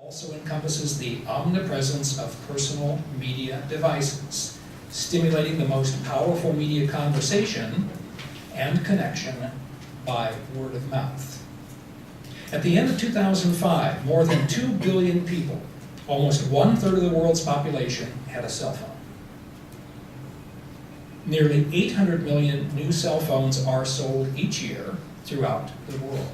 Also encompasses the omnipresence of personal media devices, stimulating the most powerful media conversation and connection by word of mouth. At the end of 2005, more than 2 billion people, almost 1/3 of the world's population, had a cell phone. Nearly 800 million new cell phones are sold each year throughout the world.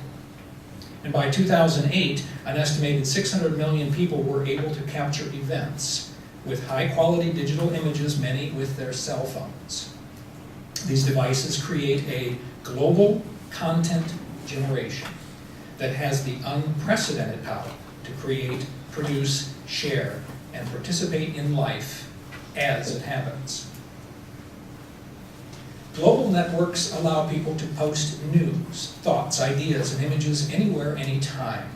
And by 2008, an estimated 600 million people were able to capture events with high-quality digital images, many with their cell phones. These devices create a global content generation that has the unprecedented power to create, produce, share, and participate in life as it happens. Global networks allow people to post news, thoughts, ideas, and images anywhere, anytime.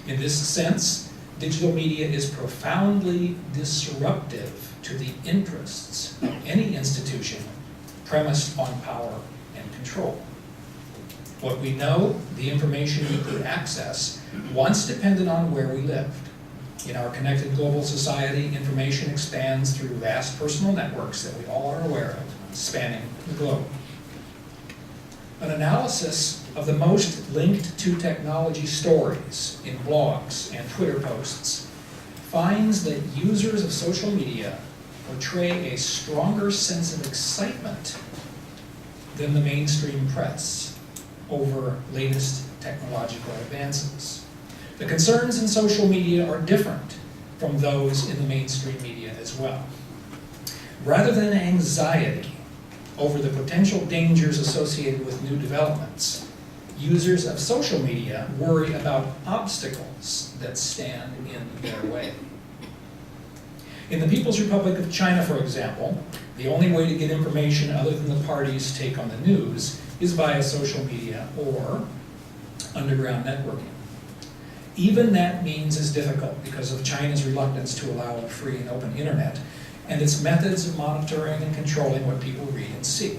In this sense, digital media is profoundly disruptive to the interests of any institution premised on power and control. What we know, the information we could access, once depended on where we lived. In our connected global society, information expands through vast personal networks that we all are aware of, spanning the globe. An analysis of the most linked to technology stories in blogs and Twitter posts finds that users of social media portray a stronger sense of excitement than the mainstream press over latest technological advances. The concerns in social media are different from those in the mainstream media as well. Rather than anxiety over the potential dangers associated with new developments, users of social media worry about obstacles that stand in their way. In the People's Republic of China, for example, the only way to get information other than the party's take on the news is via social media or underground networking. Even that means is difficult because of China's reluctance to allow a free and open internet and its methods of monitoring and controlling what people read and see.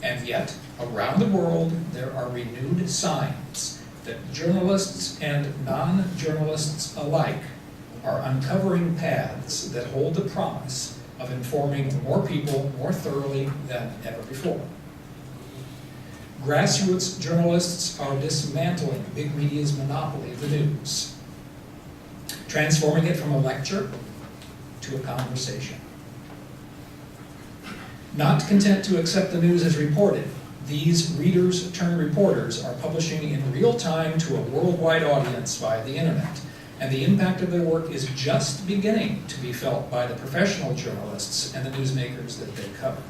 And yet, around the world, there are renewed signs that journalists and non-journalists alike are uncovering paths that hold the promise of informing more people more thoroughly than ever before. Grassroots journalists are dismantling big media's monopoly of the news, transforming it from a lecture to a conversation. Not content to accept the news as reported, these readers turned reporters are publishing in real time to a worldwide audience via the internet, and the impact of their work is just beginning to be felt by the professional journalists and the newsmakers that they cover.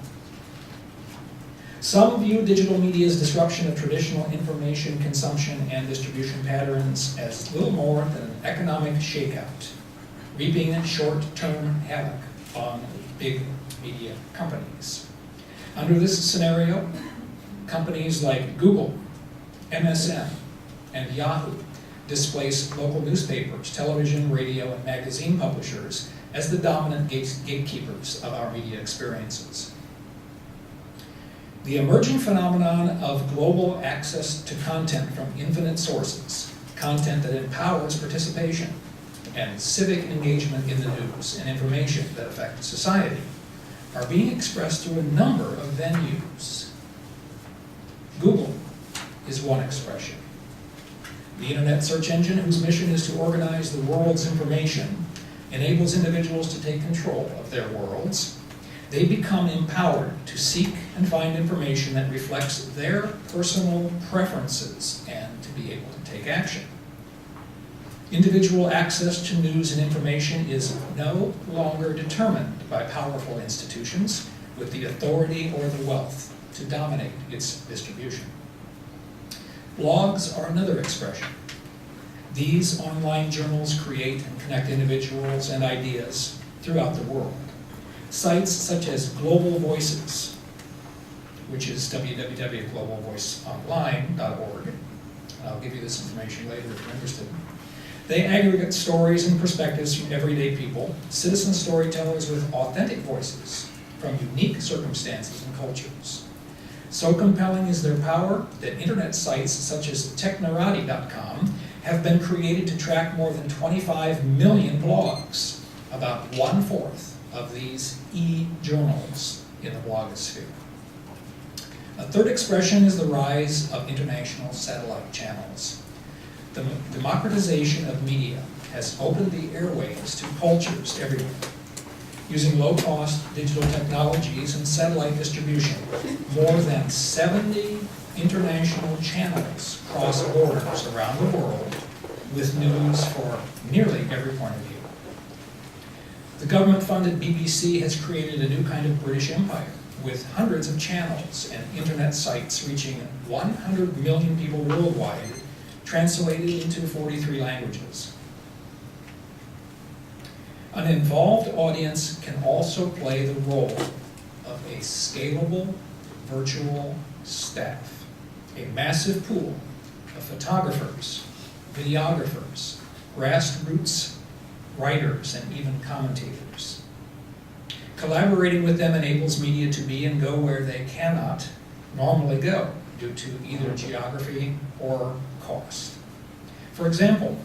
Some view digital media's disruption of traditional information consumption and distribution patterns as little more than an economic shakeout, reaping short-term havoc on big media companies. Under this scenario, companies like Google, MSN, and Yahoo displace local newspapers, television, radio, and magazine publishers as the dominant gatekeepers of our media experiences. The emerging phenomenon of global access to content from infinite sources, content that empowers participation and civic engagement in the news and information that affect society, are being expressed through a number of venues. Google is one expression. The internet search engine, whose mission is to organize the world's information, enables individuals to take control of their worlds. They become empowered to seek and find information that reflects their personal preferences and to be able to take action. Individual access to news and information is no longer determined by powerful institutions with the authority or the wealth to dominate its distribution. Blogs are another expression. These online journals create and connect individuals and ideas throughout the world. Sites such as Global Voices, which is www.globalvoiceonline.org. I'll give you this information later if you're interested. They aggregate stories and perspectives from everyday people, citizen storytellers with authentic voices from unique circumstances and cultures. So compelling is their power that internet sites such as technorati.com have been created to track more than 25 million blogs, about 1/4 of these e-journals in the blogosphere. A third expression is the rise of international satellite channels. The democratization of media has opened the airwaves to cultures everywhere. Using low-cost digital technologies and satellite distribution, more than 70 international channels cross borders around the world with news for nearly every point of view. The government-funded BBC has created a new kind of British empire with hundreds of channels and internet sites reaching 100 million people worldwide, translated into 43 languages. An involved audience can also play the role of a scalable virtual staff, a massive pool of photographers, videographers, grassroots writers, and even commentators. Collaborating with them enables media to be and go where they cannot normally go due to either geography or cost. For example,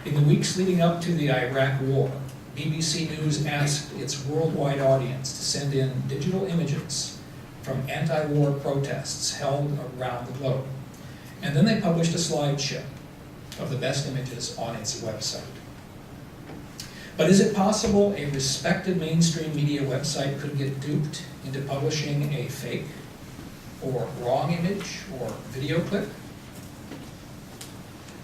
in the weeks leading up to the Iraq War, BBC News asked its worldwide audience to send in digital images from anti-war protests held around the globe. And then they published a slideshow of the best images on its website. But is it possible a respected mainstream media website could get duped into publishing a fake or wrong image or video clip?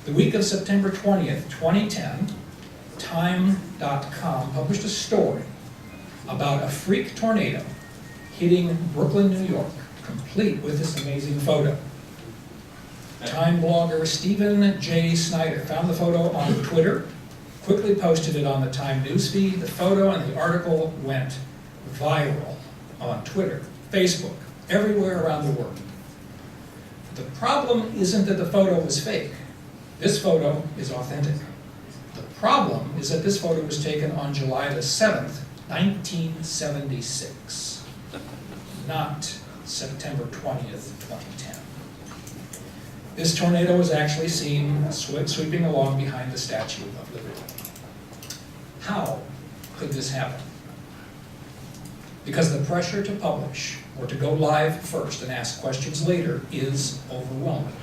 The week of September 20th, 2010, Time.com published a story about a freak tornado hitting Brooklyn, New York, complete with this amazing photo. Time blogger Stephen J. Snyder found the photo on Twitter, quickly posted it on the Time newsfeed. The photo and the article went viral on Twitter, Facebook, everywhere around the world. The problem isn't that the photo was fake. This photo is authentic. The problem is that this photo was taken on July the 7th, 1976, not September 20th, 2010. This tornado was actually seen sweeping along behind the Statue of Liberty. How could this happen? Because the pressure to publish or to go live first and ask questions later is overwhelming.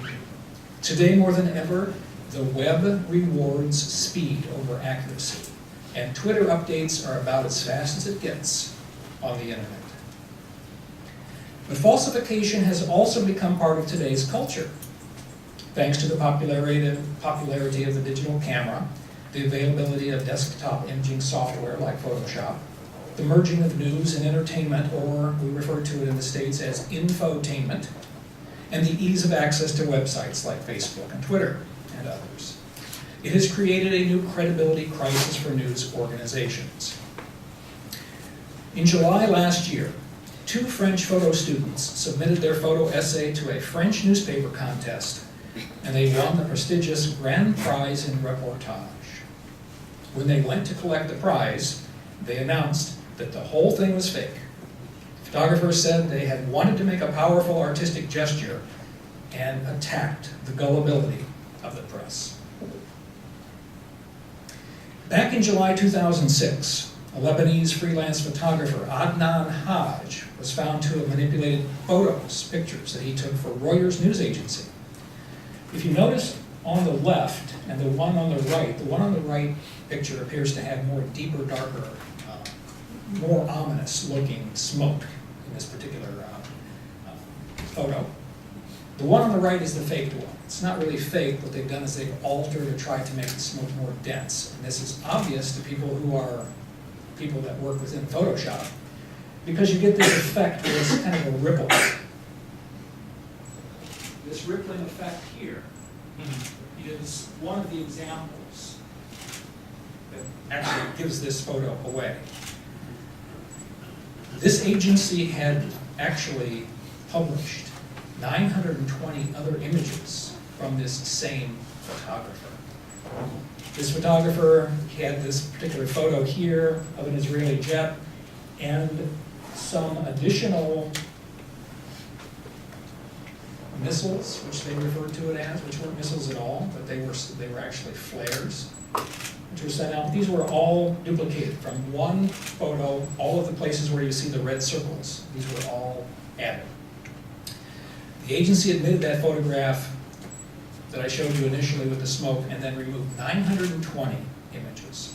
Today, more than ever, the web rewards speed over accuracy, and Twitter updates are about as fast as it gets on the internet. But falsification has also become part of today's culture. Thanks to the popularity of the digital camera, the availability of desktop imaging software like Photoshop, the merging of news and entertainment, or we refer to it in the States as infotainment, and the ease of access to websites like Facebook and Twitter and others. It has created a new credibility crisis for news organizations. In July last year, 2 French photo students submitted their photo essay to a French newspaper contest, and they won the prestigious Grand Prize in Reportage. When they went to collect the prize, they announced that the whole thing was fake. Photographers said they had wanted to make a powerful artistic gesture and attacked the gullibility of the press. Back in July 2006, a Lebanese freelance photographer, Adnan Haj, was found to have manipulated pictures that he took for Reuters news agency. If you notice on the left and the one on the right picture appears to have more deeper, darker, more ominous looking smoke in this particular photo. The one on the right is the faked one. It's not really fake. What they've done is they've altered or tried to make the smoke more dense. And this is obvious to people that work within Photoshop, because you get this effect where it's kind of a ripple. This rippling effect here is one of the examples that actually gives this photo away. This agency had actually published 920 other images from this same photographer. This photographer had this particular photo here of an Israeli jet and some additional missiles, which they referred to it as, which weren't missiles at all, but they were actually flares which were sent out. These were all duplicated from one photo. All of the places where you see the red circles, these were all added. The agency admitted that photograph that I showed you initially with the smoke and then removed 920 images.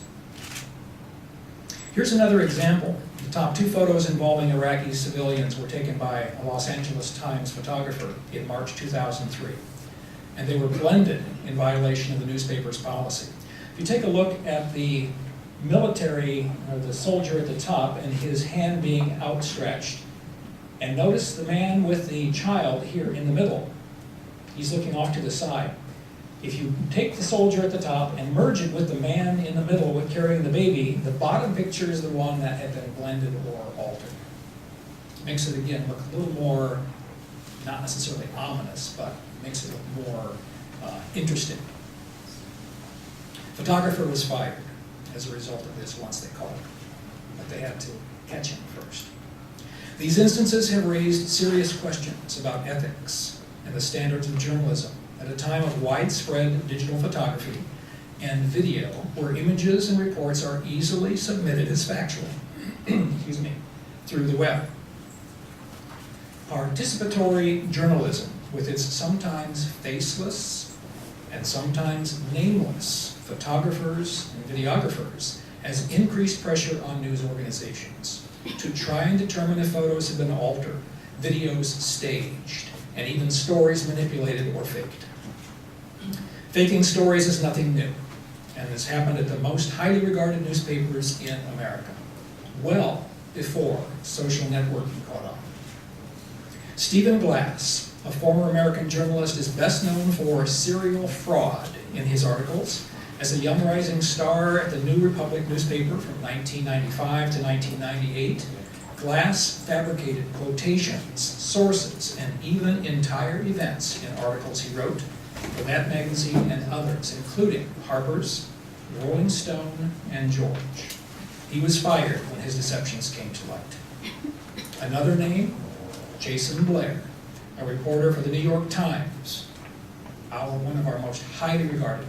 Here's another example. The top 2 photos involving Iraqi civilians were taken by a Los Angeles Times photographer in March 2003. And they were blended in violation of the newspaper's policy. If you take a look at the military, or the soldier at the top, and his hand being outstretched, and notice the man with the child here in the middle. He's looking off to the side. If you take the soldier at the top and merge it with the man in the middle with carrying the baby, the bottom picture is the one that had been blended or altered. Makes it, again, look a little more, not necessarily ominous, but makes it look more interesting. Photographer was fired as a result of this once they caught him, but they had to catch him first. These instances have raised serious questions about ethics and the standards of journalism at a time of widespread digital photography and video where images and reports are easily submitted as factual excuse me, through the web. Participatory journalism, with its sometimes faceless and sometimes nameless photographers and videographers, has increased pressure on news organizations to try and determine if photos have been altered, videos staged, and even stories manipulated or faked. Faking stories is nothing new, and has happened at the most highly regarded newspapers in America, well before social networking caught on. Stephen Glass, a former American journalist, is best known for serial fraud in his articles. As a young rising star at the New Republic newspaper from 1995 to 1998, Glass fabricated quotations, sources, and even entire events in articles he wrote for that magazine and others, including Harper's, Rolling Stone, and George. He was fired when his deceptions came to light. Another name, Jason Blair, a reporter for the New York Times, one of our most highly regarded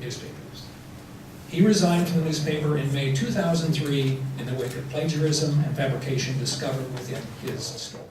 newspapers. He resigned from the newspaper in May 2003 in the wake of plagiarism and fabrication discovered within his story.